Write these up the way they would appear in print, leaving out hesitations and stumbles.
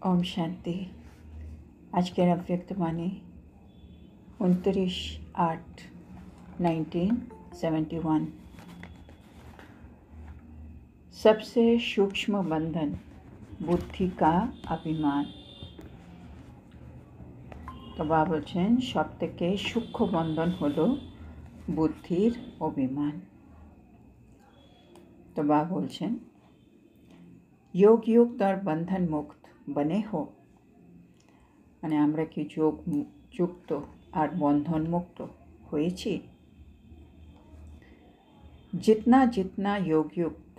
ओम शांति। आज के अव्यक्तवाणी 29/8/1971। सबसे सूक्ष्म बंधन बुद्धि का अभिमान। तो बाबा বলছেন সবথেকে সূক্ষ্ম বন্ধন হলো বুদ্ধির অভিমান। तो बाबा বলছেন योग युक्त और बंधन मुक्त बने हो, মানে আমরা কি যোগ যুক্ত আর বন্ধন মুক্ত হয়েছি? जितना जितना योग युक्त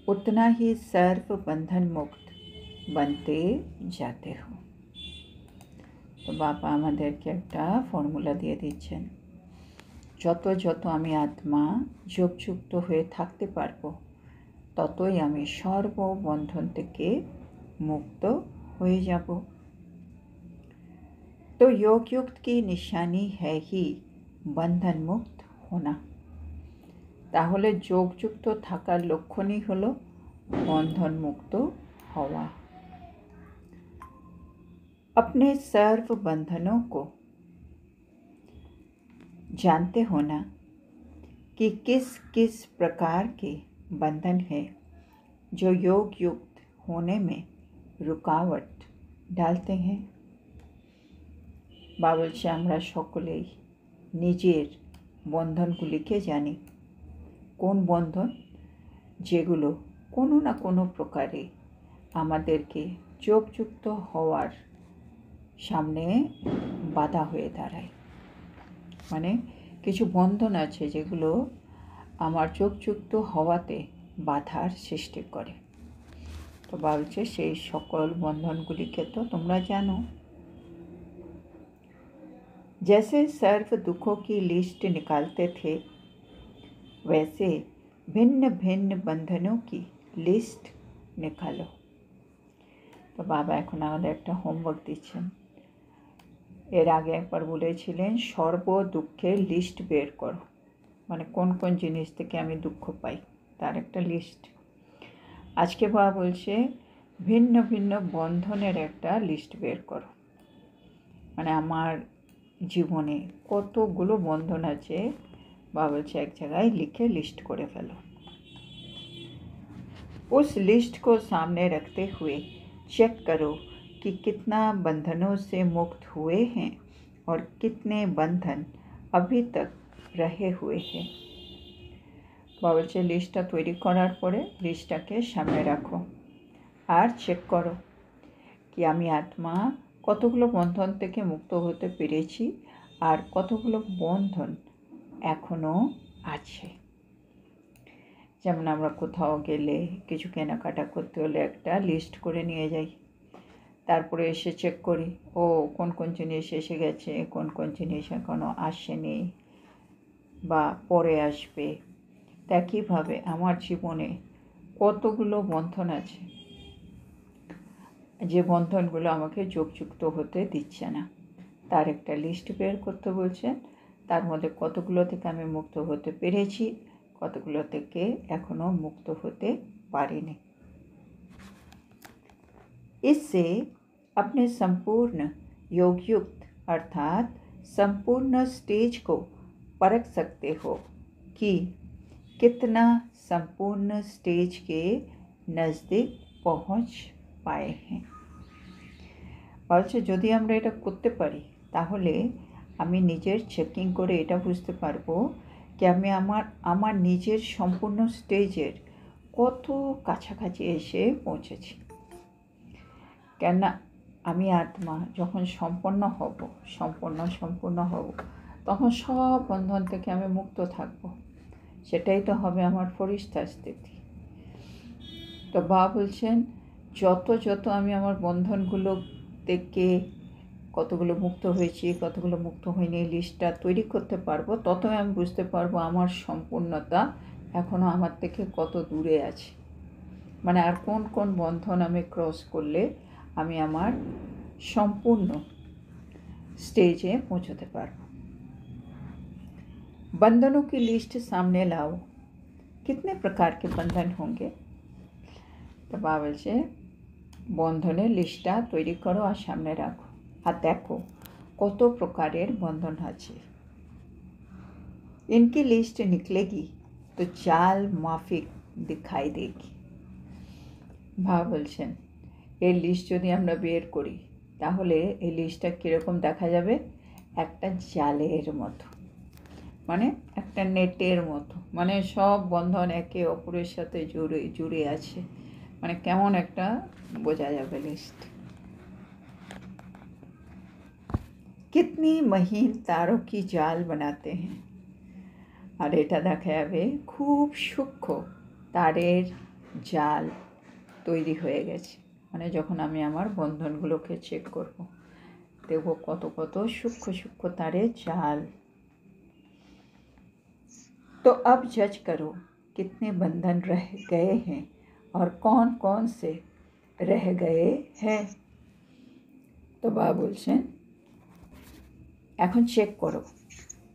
उतना ही सर्व बंधन मुक्त बनते जाते हो। তো বাবা আমাদেরকে একটা ফর্মুলা দিয়ে দিচ্ছেন, যত যত আমি আত্মা যোগযুক্ত হয়ে থাকতে পারবো ততই আমি সর্ববন্ধন থেকে মুক্ত হয়ে যাব। तो योग युक्त की निशानी है ही बंधन मुक्त होना। তাহলে যোগযুক্ত থাকার লক্ষণই হলো बंधन मुक्त हवा। अपने सर्व बंधनों को जानते होना कि किस किस प्रकार के बंधन है जो योग युक्त होने में रुकावट डालते हैं। বাবা বলছে আমরা সকলেই নিজের বন্ধনগুলিকে জানি। কোন বন্ধন? যেগুলো কোনো না কোনো প্রকারে আমাদেরকে যোগযুক্ত হওয়ার সামনে বাধা হয়ে দাঁড়ায়। মানে কিছু বন্ধন আছে যেগুলো আমার যোগযুক্ত হওয়াতে বাধার সৃষ্টি করে। তো বাবা বলছে সেই সকল বন্ধনগুলিকে তো তোমরা জানো। जैसे सर्व दुखों की लिस्ट निकालते थे वैसे भिन्न भिन्न बंधनों की लिस्ट निकालो। तो बाबा এখন আমাদের একটা হোমওয়ার্ক দিচ্ছেন। এর আগে একবার বলেছিলেন সর্ব দুঃখের লিস্ট বের করো, মানে কোন কোন জিনিস থেকে আমি দুঃখ পাই তার একটা লিস্ট। আজকে বাবা বলছে ভিন্ন ভিন্ন বন্ধনের একটা লিস্ট বের করো। মানে আমার জীবনে কতগুলো বন্ধন আছে বাবা বলছে এক জায়গায় লিখে लिस्ट করে ফেলো। उस लिस्ट को सामने रखते हुए चेक करो कि कितना बंधनों से मुक्त हुए हैं और कितने बंधन अभी तक रहे हुए हैं। বাবা বলছে লিস্টটা তৈরি করার পরে লিস্টটাকে সামনে রাখো আর চেক করো কি আমি আত্মা কতগুলো বন্ধন থেকে মুক্ত হতে পেরেছি আর কতগুলো বন্ধন এখনো আছে। যেমন আমরা কোথাও গেলে কিছু কেনাকাটা করতে হলে একটা লিস্ট করে নিয়ে যাই, তারপরে এসে চেক করি ও কোন কোন জিনিস এসে গেছে, কোন কোন জিনিস এখনো আসেনি বা পরে আসবে। একইভাবে আমার জীবনে কতগুলো বন্ধন আছে যে বন্ধনগুলো আমাকে যোগযুক্ত হতে দিচ্ছে না, তার একটা লিস্ট বের করতে বলছেন। তার মধ্যে কতগুলো থেকে আমি মুক্ত হতে পেরেছি, কতগুলো থেকে এখনো মুক্ত হতে পারিনি। इससे अपने संपूर्ण योगयुक्त अर्थात संपूर्ण स्टेज को परख सकते हो कि कितना संपूर्ण स्टेज के नज़दीक पहुंच पाए हैं। বলছে যদি আমরা এটা করতে পারি তাহলে আমি নিজের চেকিং করে এটা বুঝতে পারবো কি আমি আমার নিজের সম্পূর্ণ স্টেজের কত কাছাকাছি এসে পৌঁছেছি। কেননা আমি আত্মা যখন সম্পন্ন হব তখন সব বন্ধন থেকে আমি মুক্ত থাকব, সেটাই তো হবে আমার ফরিস্তার স্থিতি। তো বাবা বলছেন যত যত আমি আমার বন্ধনগুলো থেকে কতগুলো মুক্ত হয়েছি কতগুলো মুক্ত হয়নি লিস্টটা তৈরি করতে পারবো, ততই আমি বুঝতে পারবো আমার সম্পূর্ণতা এখনও আমার থেকে কত দূরে আছে। মানে আর কোন কোন বন্ধন আমি ক্রস করলে আমি আমার সম্পূর্ণ স্টেজে পৌঁছতে পারবো। बंधनों की लिस्ट सामने लाओ, कितने प्रकार के बंधन होंगे? तो बाबा बलছে বন্ধনের লিস্টটা তৈরি করো আর সামনে রাখো, আর দেখো কত প্রকারের বন্ধন আছে। इनकी लिस्ट निकलेगी तो चाल माफिक दिखाई देगी। ভাব বলছেন এর লিস্ট যদি আমরা বের করি তাহলে এই লিস্টটা কীরকম দেখা যাবে, একটা জালের মতো, মানে একটা নেটের মতো, মানে সব বন্ধন একে অপরের সাথে জুড়ে আছে, মানে কেমন একটা বোঝা যাবে লিস্ট। कितनी महीन तारों की जाल बनाते हैं, আর এটা দেখা যাবে খুব সূক্ষ্ম তারের জাল তৈরি হয়ে গেছে, মানে যখন আমি আমার বন্ধনগুলোকে চেক করব দেখব কত কত সূক্ষ্ম সূক্ষ্ম তারের জাল। तो अब जज करो कितने बंधन रह गए हैं और कौन कौन से रह गए हैं। তো বাবা বলছেন এখন চেক করো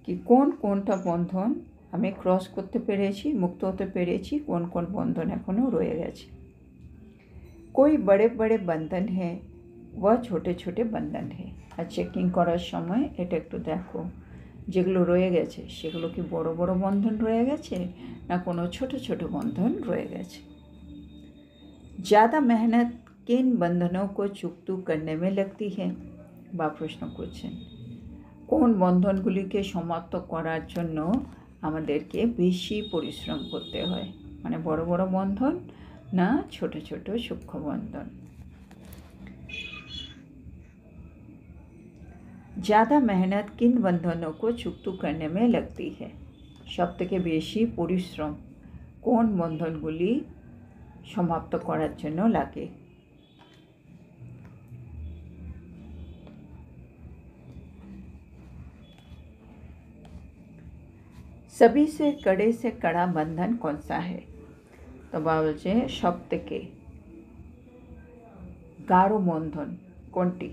কি কোন কোনটা বন্ধন আমি ক্রস করতে পেরেছি, মুক্ত হতে পেরেছি, কোন কোন বন্ধন এখনও রয়ে গেছে। कोई बड़े बड़े बंधन है व छोटे छोटे बंधन है। আর চেকিং করার সময় এটা একটু দেখো যেগুলো রয়ে গেছে সেগুলো কি বড় বড় বন্ধন রয়ে গেছে না কোনো ছোট ছোট বন্ধন রয়ে গেছে। ज़्यादा मेहनत किन बंधनों को चुकतू करने में लगती है, বা প্রশ্ন করছেন কোন বন্ধনগুলিকে সমাপ্ত করার জন্য আমাদেরকে বেশি পরিশ্রম করতে হয়, মানে বড় বড় বন্ধন না ছোট ছোট সূক্ষ্ম বন্ধন। ज़्यादा मेहनत किन बंधनों को चुकतू करने में लगती है, সব থেকে বেশি পরিশ্রম কোন বন্ধনগুলি সমাপ্ত করার জন্য লাগে। सभी से कड़े से कड़ा बंधन कौन सा है, তো বাবা বলছে সব থেকে গাঢ় বন্ধন কোনটি,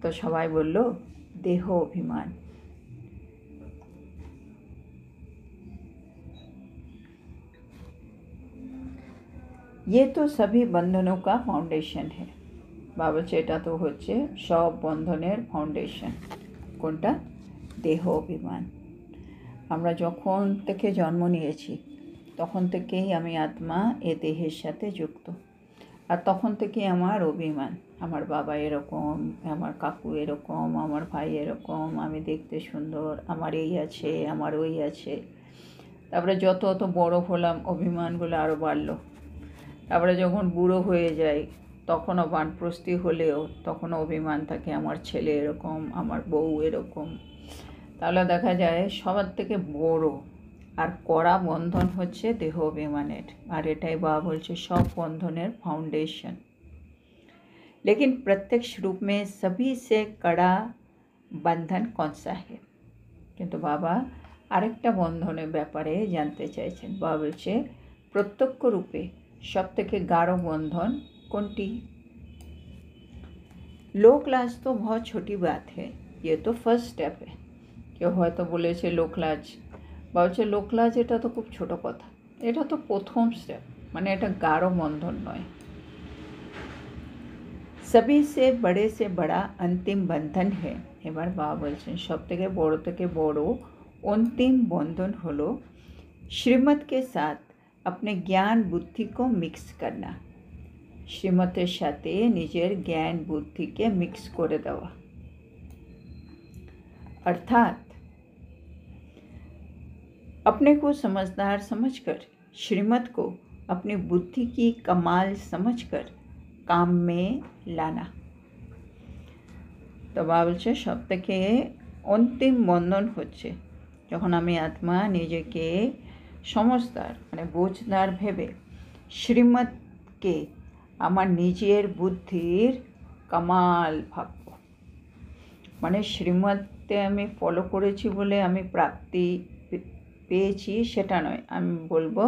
তো সবাই বলল দেহ অভিমান। ये तो सभी बंधनों का फाउंडेशन है, বাবা বলছে এটা তো হচ্ছে সব বন্ধনের ফাউন্ডেশন। কোনটা, দেহ অভিমান। আমরা যখন থেকে জন্ম নিয়েছি তখন থেকেই আমি আত্মা এ দেহের সাথে যুক্ত, আর তখন থেকেই আমার অভিমান, আমার বাবা এরকম, আমার কাকু এরকম, আমার ভাই এরকম, আমি দেখতে সুন্দর, আমার এই আছে, আমার ওই আছে। তারপরে যত অত বড় হলাম অভিমানগুলো আরও বাড়লো। তারপরে যখন বুড়ো হয়ে যাই তখনও বানপ্রস্থি হলেও তখনও অভিমান থাকে, আমার ছেলে এরকম, আমার বউ এরকম। তাহলে দেখা যায় সবার থেকে বড় আর কড়া বন্ধন হচ্ছে দেহ অভিমানের, আর এটাই বাবা বলছে সব বন্ধনের फाउंडेशन। लेकिन प्रत्यक्ष रूप में सभी से कड़ा बंधन कौन सा है, কিন্তু বাবা আরেকটা বন্ধনের ব্যাপারে জানতে চাইছেন। বাবা বলছে প্রত্যক্ষ রূপে সব থেকে গাঢ় বন্ধন কোনটি। लोक लाज तो बहुत छोटी बात है, ये तो फर्स्ट स्टेप है। কেউ হয়তো বলেছে লোকলাজ, বা হচ্ছে লোকলাজ এটা তো খুব ছোট কথা, এটা তো প্রথম স্টেপ, মানে এটা গাঢ় বন্ধন নয়। सभी से बड़ा अंतिम बंधन है, এবার বাবা বলছেন সব থেকে বড় अंतिम बंधन হলো श्रीमत के साथ अपने ज्ञान बुद्धि को मिक्स करना, श्रीमतेर साथे निजेर ज्ञान बुद्धि के मिक्स करे देवा। अर्थात अपने को समझदार समझकर, श्रीमत को अपनी बुद्धि की कमाल समझकर काम में लाना। तो बाबा বলছে সব থেকে অন্তিম বন্ধন হচ্ছে যখন আমি আত্মা নিজেকে সমঝদার মানে বোঝদার ভেবে শ্রীমতকে আমার নিজের বুদ্ধির কামাল ভাবব, মানে শ্রীমতে আমি ফলো করেছি বলে আমি প্রাপ্তি পেয়েছি সেটা নয়, আমি বলবো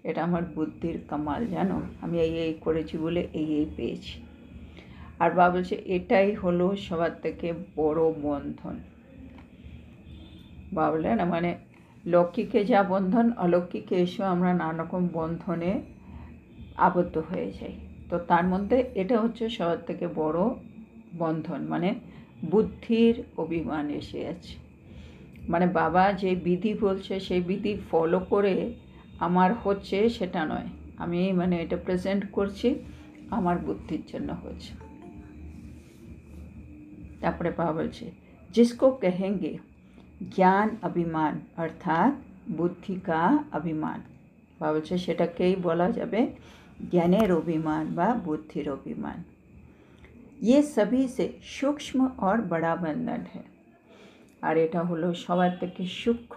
এটা আমার বুদ্ধির কামাল, জানো আমি এই করেছি বলে এই পেয়েছি। আর বাবা বলছে এটাই হলো সবার থেকে বড় বন্ধন। বাবা বলে না মানে লৌকিকে যা বন্ধন অলৌকিকে এসেও আমরা নানা রকম বন্ধনে আবদ্ধ হয়ে যাই, তো তার মধ্যে এটা হচ্ছে সবার থেকে বড় বন্ধন, মানে বুদ্ধির অভিমান এসে আছে। মানে বাবা যে বিধি বলছে সেই বিধি ফলো করে আমার হচ্ছে সেটা নয়, আমি মানে এটা প্রেজেন্ট করছি আমার বুদ্ধির জন্য হচ্ছে। তারপরে বাবা বলছে जिसको कहेंगे ज्ञान अभिमान अर्थात बुद्धि का अभिमान, বাবা বলছে সেটাকেই বলা যাবে জ্ঞানের অভিমান বা বুদ্ধির অভিমান। ये सभी से सूक्ष्म और बड़ा बंधन है, আর এটা হলো সবার থেকে সূক্ষ্ম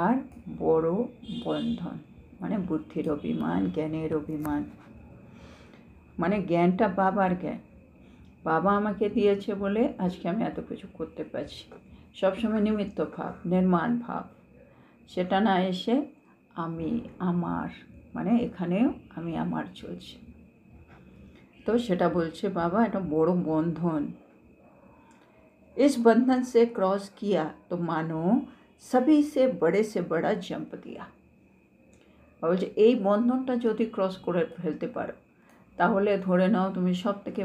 আর বড় বন্ধন, মানে বুদ্ধির অভিমান, জ্ঞানের অভিমান। মানে জ্ঞানটা বাবার জ্ঞান, বাবা আমাকে দিয়েছে বলে আজকে আমি এত কিছু করতে পারছি। সবসময় নিমিত্ত ভাব, নির্মাণ ভাব, সেটা না এসে আমি আমার, মানে এখানেও আমি আমার চলছে। তো সেটা বলছে বাবা এটা বড় বন্ধন। इस बंधन से क्रॉस किया तो मानो सभी से बड़ा जंप दिया। বলছে এই বন্ধনটা যদি ক্রস করে ফেলতে পারো তাহলে ধরে নাও তুমি সব থেকে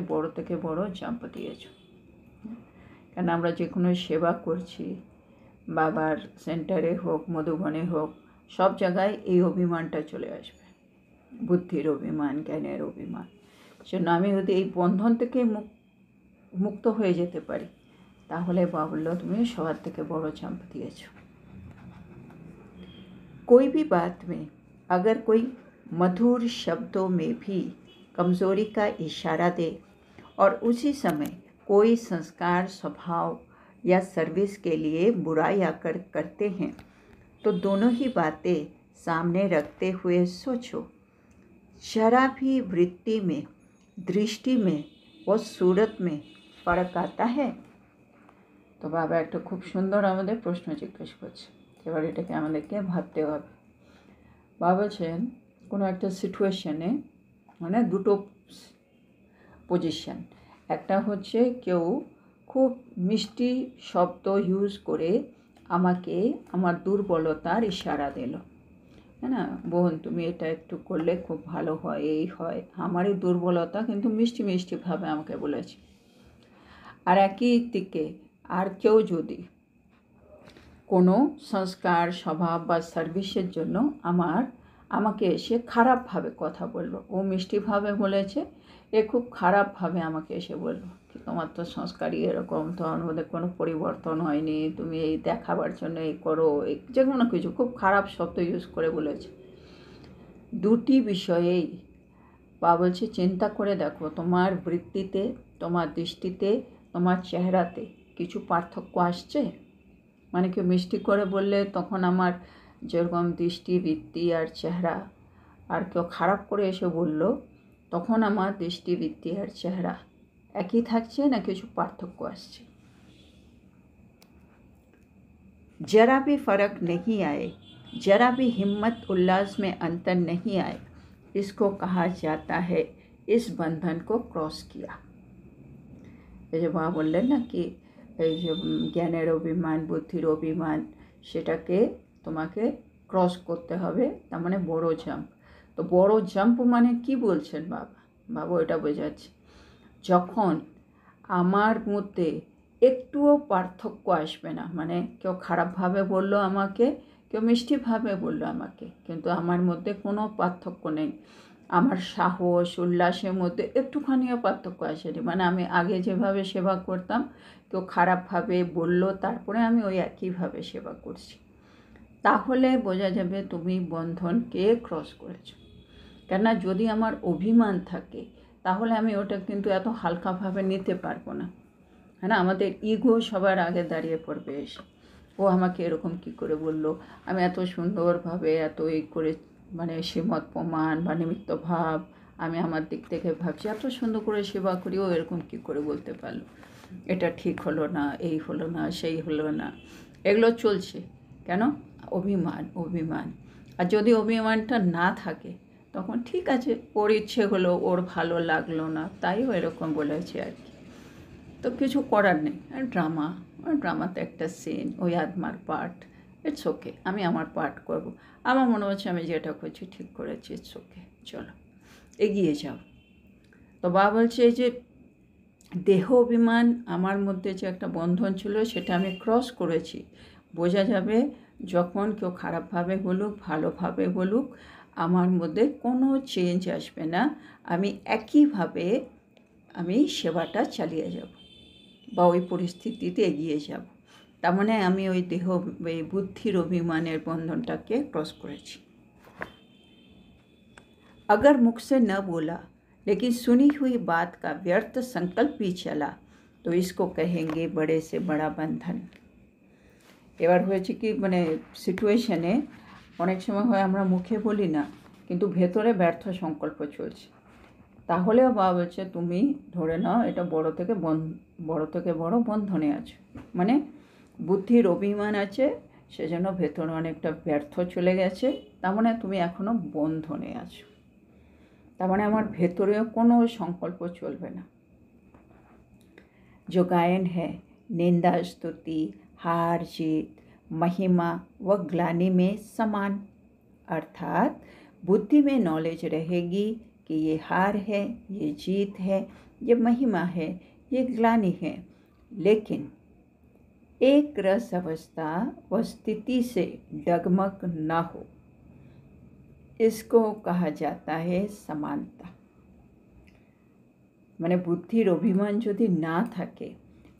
বড় জাম্প দিয়েছো। কারণ আমরা যে কোনো সেবা করছি, বাবার সেন্টারে হোক, মধুবনে হোক, সব জায়গায় এই অভিমানটা চলে আসবে, বুদ্ধির অভিমান, জ্ঞানের অভিমান। সেজন্য আমি যদি এই বন্ধন থেকে মুক্ত হয়ে যেতে পারি তাহলে বাবা বললো তুমি সবার থেকে বড় জাম্প দিয়েছো। कोई भी बात में अगर कोई मधुर शब्दों में भी कमज़ोरी का इशारा दे और उसी समय कोई संस्कार, स्वभाव या सर्विस के लिए बुराई आकर करते हैं तो दोनों ही बातें सामने रखते हुए सोचो, जरा भी वृत्ति में, दृष्टि में व सूरत में फ़र्क आता है। তো বাবা একটা খুব সুন্দর আমাদের প্রশ্ন জিজ্ঞেস করছে, এবার এটাকে আমাদেরকে ভাবতে হবে। বাবা বলছেন কোনো একটা সিচুয়েশনে, মানে দুটো পজিশন, একটা হচ্ছে কেউ খুব মিষ্টি শব্দ ইউজ করে আমাকে আমার দুর্বলতার ইশারা দিল, হ্যাঁ না, বোন তুমি এটা একটু করলে খুব ভালো হয়, এই হয়, আমারই দুর্বলতা কিন্তু মিষ্টি মিষ্টিভাবে আমাকে বলেছে। আর একই দিকে আর কেউ যদি কোনো সংস্কার, স্বভাব বা সার্ভিসের জন্য আমাকে এসে খারাপভাবে কথা বললো, ও মিষ্টিভাবে বলেছে, এ খুব খারাপভাবে আমাকে এসে বললো কি তোমার তো সংস্কারই এরকম, তোমার মধ্যে কোনো পরিবর্তন হয়নি, তুমি এই দেখাবার জন্য এই করো, যে কোনো কিছু খুব খারাপ শব্দ ইউজ করে বলেছে। দুটি বিষয়েই বা বলছে চিন্তা করে দেখো তোমার বৃত্তিতে, তোমার দৃষ্টিতে, তোমার চেহারাতে কিছু পার্থক্য আসছে। মানে কেউ মিষ্টি করে বললে তখন আমার যেরকম দৃষ্টি, বৃত্তি আর চেহারা, আর কেউ খারাপ করে এসে বলল তখন আমার দৃষ্টি, বৃত্তি আর চেহারা একই থাকছে না কিছু পার্থক্য আসছে। जरा भी फ़र्क नहीं आए, जरा भी हिम्मत उल्लास में अंतर नहीं आए, इसको कहा जाता है इस बंधन को क्रॉस किया। এই যে বাবা বললেন না কি এই যে জ্ঞানের অভিমান, বুদ্ধির অভিমান, সেটাকে তোমাকে ক্রস করতে হবে, তার মানে বড় জাম্প। তো বড় জাম্প মানে কি বলছেন বাবা এটা বোঝাচ্ছে যখন আমার মধ্যে একটুও পার্থক্য আসবে না, মানে কেউ খারাপভাবে বললো আমাকে, কেউ মিষ্টিভাবে বললো আমাকে, কিন্তু আমার মধ্যে কোনো পার্থক্য নেই, আমার সাহস, উল্লাসের মধ্যে একটুখানিও পার্থক্য আসেনি। মানে আমি আগে যেভাবে সেবা করতাম, কেউ খারাপভাবে বললো তারপরে আমি ওই একইভাবে সেবা করছি, তাহলে বোঝা যাবে তুমি বন্ধনকে ক্রস করেছো। কেননা যদি আমার অভিমান থাকে তাহলে আমি ওটা কিন্তু এত হালকাভাবে নিতে পারবো না, হ্যাঁ না, আমাদের ইগো সবার আগে দাঁড়িয়ে পড়বে এসে, ও আমাকে এরকম কি করে বললো, আমি এত সুন্দরভাবে এত করে মানে শ্রীমত প্রমাণ বা নিমিত্ত ভাব আমি আমার দিক থেকে ভাবছি, এত সুন্দর করে সেবা করি, ও এরকম কি করে বলতে পারলো, এটা ঠিক হলো না, এই হলো না, সেই হলো না, এগুলো চলছে কেন? অভিমান। আর যদি অভিমানটা না থাকে তখন ঠিক আছে, ওর ইচ্ছে হলো, ওর ভালো লাগলো না, তাই ও এরকম বলেছে আর কি, তো কিছু করার নেই। ড্রামাতে একটা সিন, ওই আত্মার পার্ট, ইটস ওকে, আমি আমার পার্ট করব, আমার মনে হচ্ছে আমি যেটা করছি ঠিক করেছি, ইটস ওকে, চলো এগিয়ে যাও। তো বাবা বলছে এই যে দেহ অভিমান আমার মধ্যে যে একটা বন্ধন ছিল সেটা আমি ক্রস করেছি। বোঝা যাবে যখন কেউ খারাপভাবে বলুক ভালোভাবে বলুক, আমার মধ্যে কোনো চেঞ্জ আসবে না। আমি একইভাবে আমি সেবাটা চালিয়ে যাব বা ওই পরিস্থিতিতে এগিয়ে যাব। তার মানে আমি ওই এই বুদ্ধির অভিমানের বন্ধনটাকে ক্রস করেছি। अगर मुख से न बोला लेकिन सुनी हुई बात का व्यर्थ संकल्प भी चला तो इसको कहेंगे बड़े से बड़ा बंधन। এবার হয়েছে কি মানে সিচুয়েশনে অনেক সময় হয় আমরা মুখে বলি না কিন্তু ভেতরে ব্যর্থ সংকল্প চলছে, তাহলেও বাবা বলছে তুমি ধরে নাও এটা বড় থেকে বড় বন্ধনে আছো। মানে বুদ্ধির অভিমান আছে, সেজন্য ভেতরে অনেকটা ব্যর্থ চলে গেছে, তার মানে তুমি এখনও বন্ধনে আছো। তার মানে আমার ভেতরেও কোনো সংকল্প চলবে না। जो गायन है निंदा स्तुति हार जीत महिमा व ग्लानि में समान, अर्थात बुद्धि में नॉलेज रहेगी कि ये हार है, ये जीत है, ये महिमा है, ये ग्लानि है, लेकिन एक रस अवस्था व स्थिति से डगमग न हो, इसको कहा जाता है समानता। মানে বুদ্ধির অভিমান যদি না থাকে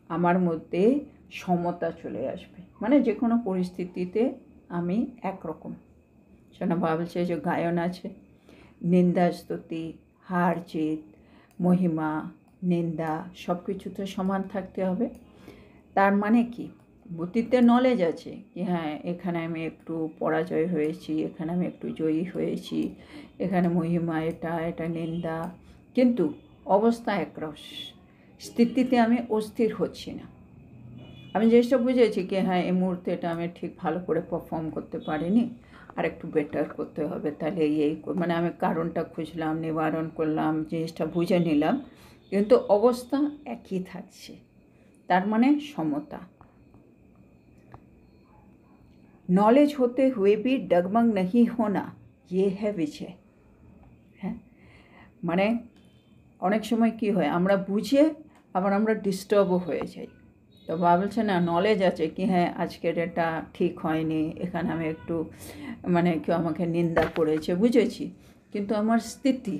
আমার মধ্যে সমতা চলে আসবে, মানে যে কোনো পরিস্থিতিতে আমি একরকম। শোনা বাবা বলছে যে গায়ন আছে নিন্দা স্তুতি হার জিত মহিমা নিন্দা সব কিছুতে সমান থাকতে হবে। তার মানে কি বুদ্ধিতে নলেজ আছে কি হ্যাঁ এখানে আমি একটু পরাজয় হয়েছি, এখানে আমি একটু জয়ী হয়েছি, এখানে মহিমা এটা নিন্দা, কিন্তু অবস্থা একরস, স্থিতিতে আমি অস্থির হচ্ছি না। আমি জিনিসটা বুঝেছি কি হ্যাঁ এই মুহূর্তে এটা আমি ঠিক ভালো করে পারফর্ম করতে পারিনি, আর একটু বেটার করতে হবে, তাহলে এই মানে আমি কারণটা খুঁজলাম, নিবারণ করলাম, জিনিসটা বুঝে নিলাম, কিন্তু অবস্থা একই থাকছে, তার মানে সমতা। नॉलेज होते हुए भी डगमग नहीं होना, ये है विजय। হ্যাঁ মানে অনেক সময় কি হয় আমরা বুঝে আবার আমরা ডিস্টার্বও হয়ে যাই। তো বাবা বলছে না নলেজ আছে কি হ্যাঁ আজকের এটা ঠিক হয়নি, এখানে আমি একটু মানে কেউ আমাকে নিন্দা করেছে বুঝেছি, কিন্তু আমার স্থিতি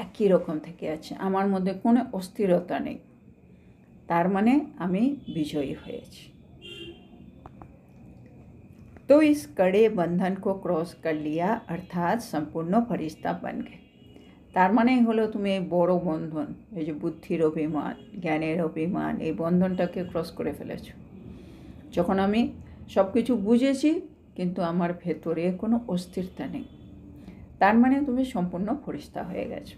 একই রকম থেকে আছে, আমার মধ্যে কোনো অস্থিরতা নেই, তার মানে আমি বিজয়ী হয়েছি। तो इस कड़े बंधन को क्रॉस कर लिया अर्थात संपूर्ण फरिश्ता बन गए। তার মানে হলো তুমি এই বড় বন্ধন, এই যে বুদ্ধির অভিমান জ্ঞানের অভিমান, এই বন্ধনটাকে ক্রস করে ফেলেছো। যখন আমি সব কিছু বুঝেছি কিন্তু আমার ভেতরে কোনো অস্থিরতা নেই, তার মানে তুমি সম্পূর্ণ ফরিস্তা হয়ে গেছো।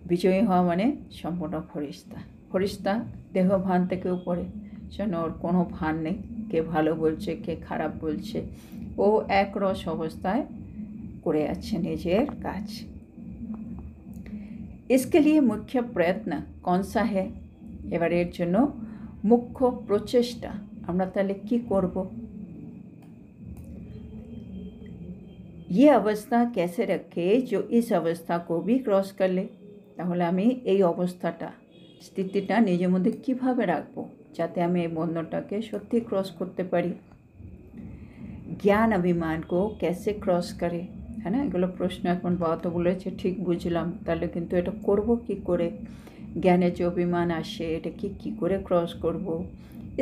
বিজয়ী হওয়া মানে সম্পূর্ণ ফরিস্তা। ফরিস্তা দেহ ভান থেকে উপরে, যেন ওর কোনো ভান নেই কে ভালো বলছে কে খারাপ বলছে, ও একরস অবস্থায় করে আছে নিজের কাজ। इसके लिए मुख्य प्रयत्न कौन सा है? এবার এর জন্য মুখ্য প্রচেষ্টা আমরা তাহলে কি করব? ये अवस्था कैसे रखे जो इस अवस्था को भी क्रॉस कर ले, তাহলে আমি এই অবস্থাটা স্থিতিটা নিজের মধ্যে কিভাবে রাখবো যাতে আমি এই বন্ধনটাকে সত্যি ক্রস করতে পারি। জ্ঞান অভিমান কো कैसे क्रॉस करे, है ना, এগুলো প্রশ্ন এখন বাবা তো বলেছে ঠিক বুঝলাম, তাহলে কিন্তু এটা করব কি করে, জ্ঞানের যে অভিমান আসে এটা কি করে ক্রস করব,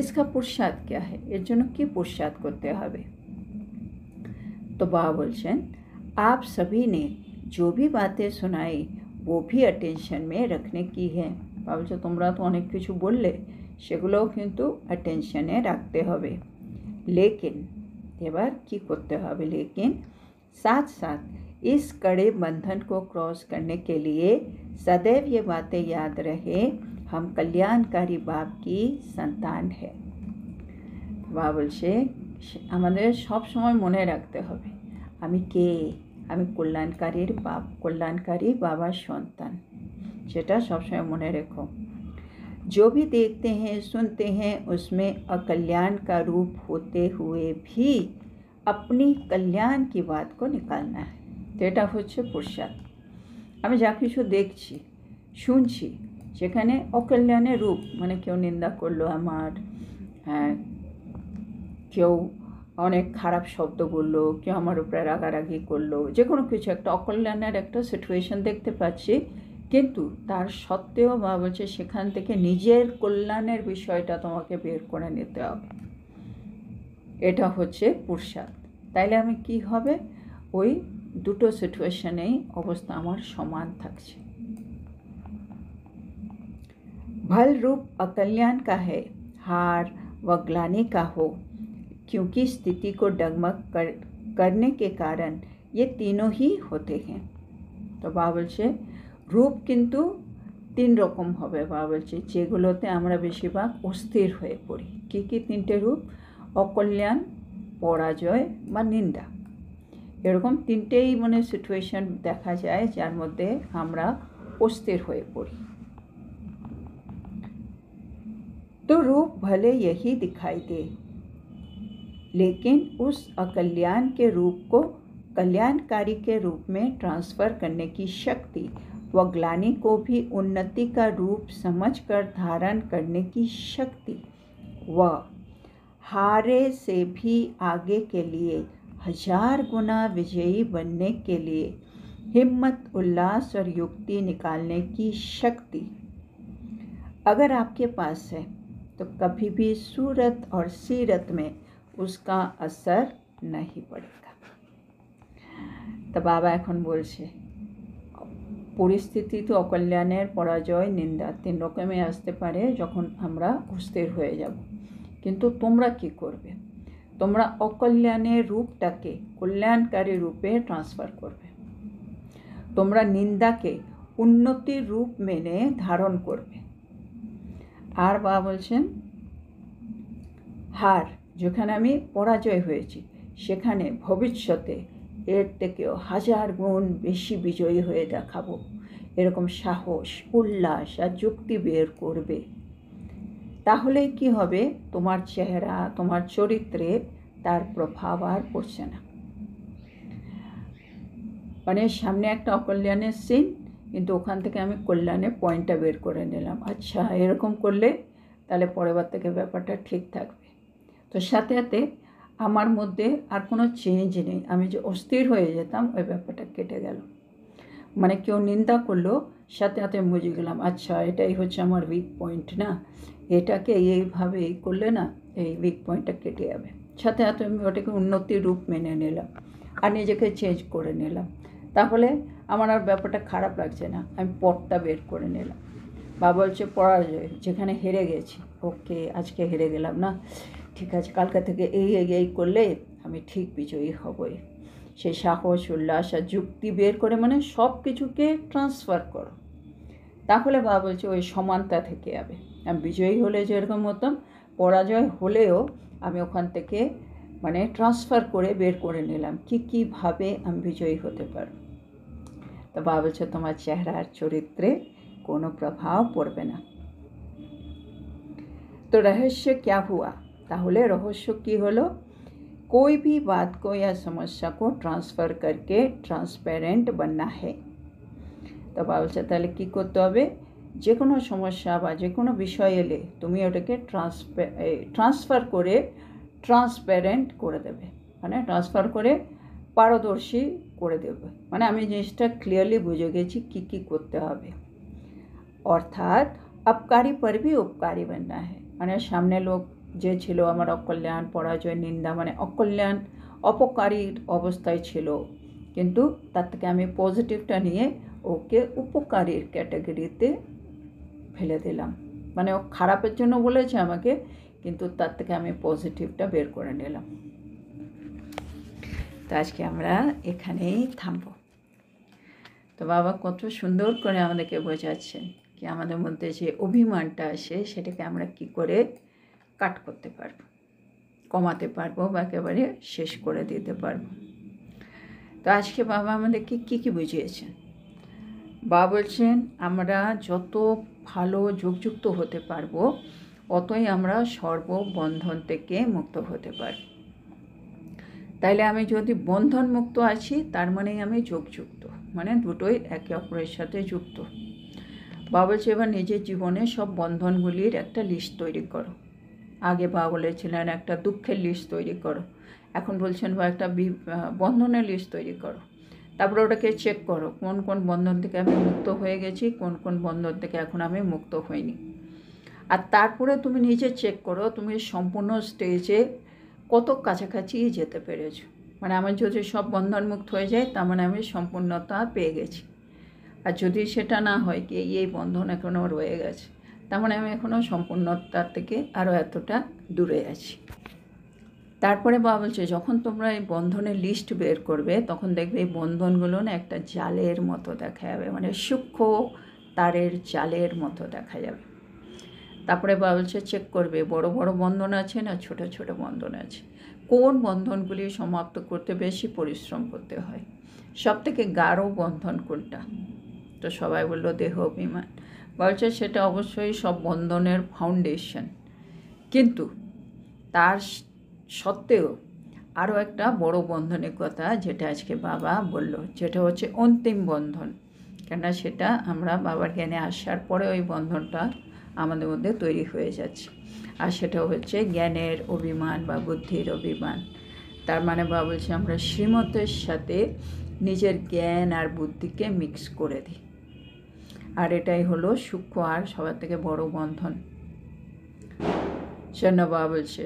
इसका पुरुषार्थ क्या है, এর জন্য কি পুরুষার্থ করতে হবে। तो बाबा बोलছেন आप सभी ने जो भी बातें सुनाई वो भी अटेंशन में रखने की है। बाबा বলছে তোমরা তো অনেক কিছু বললে, সেগুলোও কিন্তু অ্যাটেনশনে রাখতে হবে। लेकिन এবার কি করতে হবে, लेकिन साथ साथ इस कड़े बंधन को क्रॉस करने के लिए सदैव ये बातें याद रहे हम कल्याणकारी बाप की संतान है। বাবা বলছে আমাদের সব সময় মনে রাখতে হবে আমি কে, আমি কল্যাণকারীর বাপ, কল্যাণকারী বাবার সন্তান, সেটা সবসময় মনে রেখো। जो भी देखते हैं सुनते हैं उसमें अकल्याण का रूप होते हुए भी अपनी कल्याण की बात को निकालना है। तो এটা হচ্ছে পুরুষার্থ। আমি যা কিছু দেখছি শুনছি সেখানে অকল্যাণের রূপ, মানে কেউ নিন্দা করলো আমার, হ্যাঁ, কেউ অনেক খারাপ শব্দ বললো, কেউ আমার উপরে রাগারাগি করলো, যে কোনো কিছু একটা অকল্যাণের একটা সিচুয়েশন দেখতে পাচ্ছি, কিন্তু তার সত্ত্বেও বাবা বলছে সেখান থেকে নিজের কল্যাণের বিষয়টা তোমাকে বের করে নিতে হবে। এটা হচ্ছে পুরুষার্থ। তাইলে আমি কি হবে, ওই দুটো সিচুয়েশনেই অবস্থা আমার সমান থাকছে। भल रूप अकल्याण का है, हार व ग्लानि का हो, क्योंकि स्थिति को डगमग करने के कारण ये तीनों ही होते हैं। तो बाबा বলছে রূপ কিন্তু তিন রকম হবে। বাবা বলছে যেগুলোতে আমরা বেশিরভাগ অস্থির হয়ে পড়ি। কী কী তিনটে রূপ? অকল্যাণ, পরাজয় বা নিন্দা। এরকম তিনটেই মানে সিচুয়েশন দেখা যায় যার মধ্যে আমরা অস্থির হয়ে পড়ি। तो रूप भले यही दिखाई दे, लेकिन उस अकल्याण के रूप को कल्याणकारी के रूप में ट्रांसफ़र करने की शक्ति व ग्लानि को भी उन्नति का रूप समझकर धारण करने की शक्ति व हारे से भी आगे के लिए 1000 गुना विजयी बनने के लिए हिम्मत, उल्लास और युक्ति निकालने की शक्ति अगर आपके पास है तो कभी भी सूरत और सीरत में उसका असर नहीं पड़ेगा। तो बाबा এখন বলছে পরিস্থিতি তো অকল্যাণের, পরাজয়, নিন্দা তিন রকমই আসতে পারে যখন আমরা অস্থির হয়ে যাব। কিন্তু তোমরা কি করবে? তোমরা অকল্যাণের রূপটাকে কল্যাণকারী রূপে ট্রান্সফার করবে। তোমরা নিন্দাকে উন্নতির রূপ মেনে ধারণ করবে। আর বাবা বলছেন হার, যেখানে আমি পরাজয় হয়েছি সেখানে ভবিষ্যতে এর থেকেও 1000 গুণ বেশি বিজয়ী হয়ে দেখাবো, এরকম সাহস, উল্লাস আর যুক্তি বের করবে। তাহলেই কি হবে, তোমার চেহারা, তোমার চরিত্রে তার প্রভাব আর পড়ছে না। মানে সামনে একটা অকল্যাণের সিন, কিন্তু ওখান থেকে আমি কল্যাণের পয়েন্টটা বের করে নিলাম। আচ্ছা, এরকম করলে তাহলে পরেরবার থেকে ব্যাপারটা ঠিক থাকবে। তো সাথে সাথে আমার মধ্যে আর কোনো চেঞ্জ নেই। আমি যে অস্থির হয়ে যেতাম ওই ব্যাপারটা কেটে গেল। মানে কেউ নিন্দা করলো, সাথে সাথে বুঝে গেলাম আচ্ছা এটাই হচ্ছে আমার উইক পয়েন্ট, না এটাকে এইভাবে এই করলে না এই উইক পয়েন্টটা কেটে যাবে। সাথে সাথে আমি ওটাকে উন্নতির রূপ মেনে নিলাম আর নিজেকে চেঞ্জ করে নিলাম। তাহলে আমার আর ব্যাপারটা খারাপ লাগছে না, আমি পথটা বের করে নিলাম। বাবা বলছে পরাজয়, যেখানে হেরে গেছি, ওকে আজকে হেরে গেলাম না, ঠিক আছে কালকে থেকে এই করলে আমি ঠিক বিজয়ী হবই। সেই সাহস, উল্লাস আর যুক্তি বের করে মানে সব কিছুকে ট্রান্সফার করো। তাহলে বাবা বলছে ওই সমানতা থেকে যাবে। আমি বিজয়ী হলে যেরকম হতাম, পরাজয় হলেও আমি ওখান থেকে মানে ট্রান্সফার করে বের করে নিলাম কীভাবে আমি বিজয়ী হতে পারব। তো বাবা বলছে তোমার চেহারা আর চরিত্রে কোনো প্রভাব পড়বে না। তো রহস্য क्या हुआ? তাহলে রহস্য কি হলো? कोई भी बात को या समस्या को ट्रांसफ़र करके ट्रांसपेरेंट बनना है। তো বাবা বলছে তাহলে কী করতে হবে? যে কোনো সমস্যা বা যে কোনো বিষয় এলে তুমি ওটাকে ট্রান্সফার করে ট্রান্সপ্যারেন্ট করে দেবে, মানে ট্রান্সফার করে পারদর্শী করে দেবে। মানে আমি জিনিসটা ক্লিয়ারলি বুঝে গেছি কী করতে হবে। অর্থাৎ अपकारी पर भी उपकारी बनना है। মানে সামনে লোক যে ছিল আমার অকল্যাণ, পরাজয়, নিন্দা, মানে অকল্যাণ অপকারীর অবস্থায় ছিল, কিন্তু তার থেকে আমি পজিটিভটা নিয়ে ওকে উপকারীর ক্যাটাগরিতে ফেলে দিলাম। মানে ও খারাপের জন্য বলেছে আমাকে, কিন্তু তার থেকে আমি পজিটিভটা বের করে নিলাম। তো আজকে আমরা এখানেই থামব। তো বাবা কত সুন্দর করে আমাদেরকে বোঝাচ্ছেন কি আমাদের মধ্যে যে অভিমানটা আসে সেটাকে আমরা কি করে কাট করতে পারবো, কমাতে পারবো বা একেবারে শেষ করে দিতে পারবো। তো আজকে বাবা আমাদেরকে কী বুঝিয়েছেন? বাবা বলছেন আমরা যত ভালো যোগযুক্ত হতে পারবো অতই আমরা সর্ববন্ধন থেকে মুক্ত হতে পারব। তাইলে আমি যদি বন্ধন মুক্ত আছি তার মানেই আমি যোগযুক্ত, মানে দুটোই একে অপরের সাথে যুক্ত। বাবা বলছে এবার নিজের জীবনে সব বন্ধনগুলির একটা লিস্ট তৈরি করো। আগে বাবা বলেছিলেন একটা দুঃখের লিস্ট তৈরি করো, এখন বলছেন বা একটা বন্ধনের লিস্ট তৈরি করো। তারপরে ওটাকে চেক করো কোন কোন বন্ধন থেকে আমি মুক্ত হয়ে গেছি, কোন কোন বন্ধন থেকে এখন আমি মুক্ত হইনি। আর তারপরে তুমি নিজে চেক করো তুমি সম্পূর্ণ স্টেজে কত কাছাকাছি যেতে পেরেছো। মানে আমার যদি সব বন্ধন মুক্ত হয়ে যায় তার মানে আমি সম্পূর্ণতা পেয়ে গেছি। আর যদি সেটা না হয় কি এই বন্ধন এখনও রয়ে গেছে, তার মানে আমি এখনও সম্পূর্ণতার থেকে আরও এতটা দূরে আছি। তারপরে বাবা বলছে যখন তোমরা এই বন্ধনের লিস্ট বের করবে তখন দেখবে এই বন্ধনগুলো না একটা জালের মতো দেখা যাবে, মানে সূক্ষ্ম তারের জালের মতো দেখা যাবে। তারপরে বাবা বলছে চেক করবে বড় বড় বন্ধন আছে না ছোট ছোট বন্ধন আছে, কোন বন্ধনগুলি সমাপ্ত করতে বেশি পরিশ্রম করতে হয়, সবথেকে গাঢ় বন্ধন কোনটা। তো সবাই বললো দেহ অভিমান। বলছে সেটা অবশ্যই সব বন্ধনের ফাউন্ডেশন, কিন্তু তার সত্ত্বেও আরও একটা বড় বন্ধনের কথা যেটা আজকে বাবা বলল, যেটা হচ্ছে অন্তিম বন্ধন। কেননা সেটা আমরা বাবার জ্ঞানে আসার পরে ওই বন্ধনটা আমাদের মধ্যে তৈরি হয়ে যাচ্ছে। আর সেটা হচ্ছে জ্ঞানের অভিমান বা বুদ্ধির অভিমান। তার মানে বাবা বলছে আমরা শ্রীমতের সাথে নিজের জ্ঞান আর বুদ্ধিকে মিক্স করে দিই, আর এটাই হলো সূক্ষ্ম আর সবার থেকে বড় বন্ধন। সেজন্য বাবা বলছে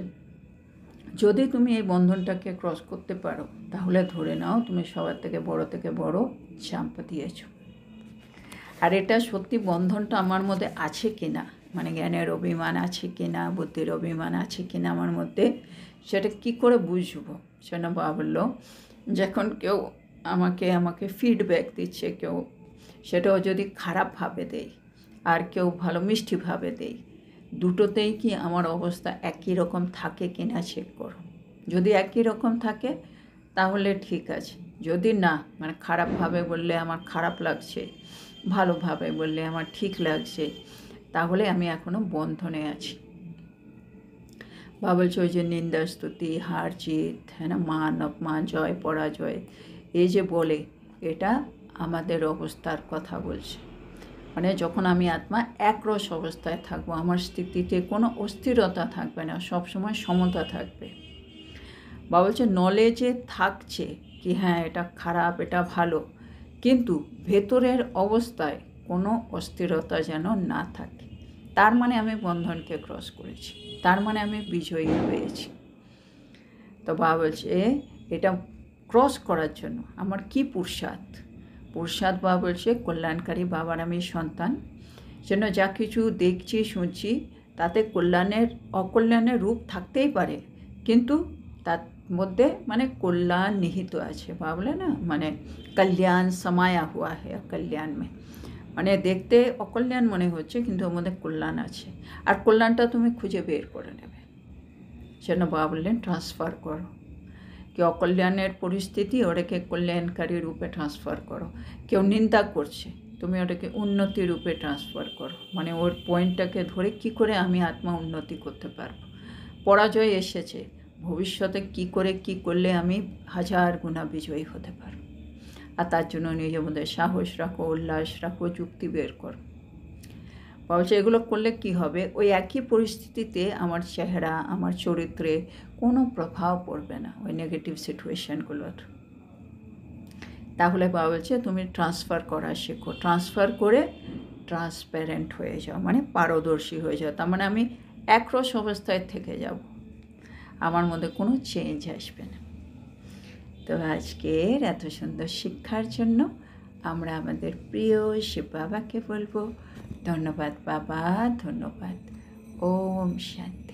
যদি তুমি এই বন্ধনটাকে ক্রস করতে পারো তাহলে ধরে নাও তুমি সবার থেকে বড় জাম্প দিয়েছ। আর এটা সত্যি বন্ধনটা আমার মধ্যে আছে কি না, মানে জ্ঞানের অভিমান আছে কি না, বুদ্ধির অভিমান আছে কি না আমার মধ্যে, সেটা কি করে বুঝবো। সেজন্য বাবা বললো যখন কেউ আমাকে ফিডব্যাক দিচ্ছে, কেউ সেটাও যদি খারাপভাবে দেয় আর কেউ ভালো মিষ্টিভাবে দেয়, দুটোতেই কি আমার অবস্থা একই রকম থাকে কি না চেক করো। যদি একই রকম থাকে তাহলে ঠিক আছে, যদি না মানে খারাপভাবে বললে আমার খারাপ লাগছে, ভালোভাবে বললে আমার ঠিক লাগছে, তাহলে আমি এখনও বন্ধনে আছি। বাবা বলছে ওই যে নিন্দা স্তুতি হার জিত, হ্যাঁ না, মান অপমান জয় পরাজয়, এই যে বলে এটা আমাদের অবস্থার কথা বলছে। মানে যখন আমি আত্মা একরস অবস্থায় থাকবো, আমার স্থিতিতে কোনো অস্থিরতা থাকবে না, সবসময় সমতা থাকবে। বা বলছে নলেজে থাকছে কি হ্যাঁ এটা খারাপ এটা ভালো, কিন্তু ভেতরের অবস্থায় কোনো অস্থিরতা যেন না থাকে, তার মানে আমি বন্ধনকে ক্রস করেছি, তার মানে আমি বিজয়ী হয়েছি। তো বাবা বলছে এটা ক্রস করার জন্য আমার কি পুরুষার্থ বাবা বলছে কল্যাণকারী বাবার আমি সন্তান, যেন যা কিছু দেখছি শুনছি তাতে অকল্যাণের রূপ থাকতেই পারে, কিন্তু তার মধ্যে মানে কল্যাণ নিহিত আছে। বাবা বলে না মানে কল্যাণ समाया हुआ है কল্যাণ में, মানে দেখতে অকল্যাণ মনে হচ্ছে কিন্তু ওর মধ্যে কল্যাণ আছে, আর কল্যাণটা তুমি খুঁজে বের করে নেবে। সেজন্য বাবা বললেন ট্রান্সফার করো, কি অকল্যাণের পরিস্থিতি ওটাকে কল্যাণকারী রূপে ট্রান্সফার করো। কেউ নিন্দা করছে তুমি ওটাকে উন্নতি রূপে ট্রান্সফার করো, মানে ওর পয়েন্টটাকে ধরে কি করে আমি আত্মা উন্নতি করতে পারবো। পরাজয় এসেছে, ভবিষ্যতে কি করলে আমি 1000 গুণা বিজয়ী হতে পারবো। আর তার জন্য নিজের মধ্যে সাহস রাখো, উল্লাস রাখো, যুক্তি বের করো। বলছে এগুলো করলে কি হবে, ওই একই পরিস্থিতিতে আমার চেহারা আমার চরিত্রে কোনো প্রভাব পড়বে না ওই নেগেটিভ সিচুয়েশানগুলোর। তাহলে বাবা বলছে তুমি ট্রান্সফার করা শেখো, ট্রান্সফার করে ট্রান্সপ্যারেন্ট হয়ে যাও, মানে পারদর্শী হয়ে যাও। তার মানে আমি একরস অবস্থায় থেকে যাব, আমার মধ্যে কোনো চেঞ্জ আসবে না। তো আজকের এত সুন্দর শিক্ষার জন্য আমরা আমাদের প্রিয় শিব বাবাকে বলবো ধন্যবাদ বাবা, ধন্যবাদ। ওম শান্তি।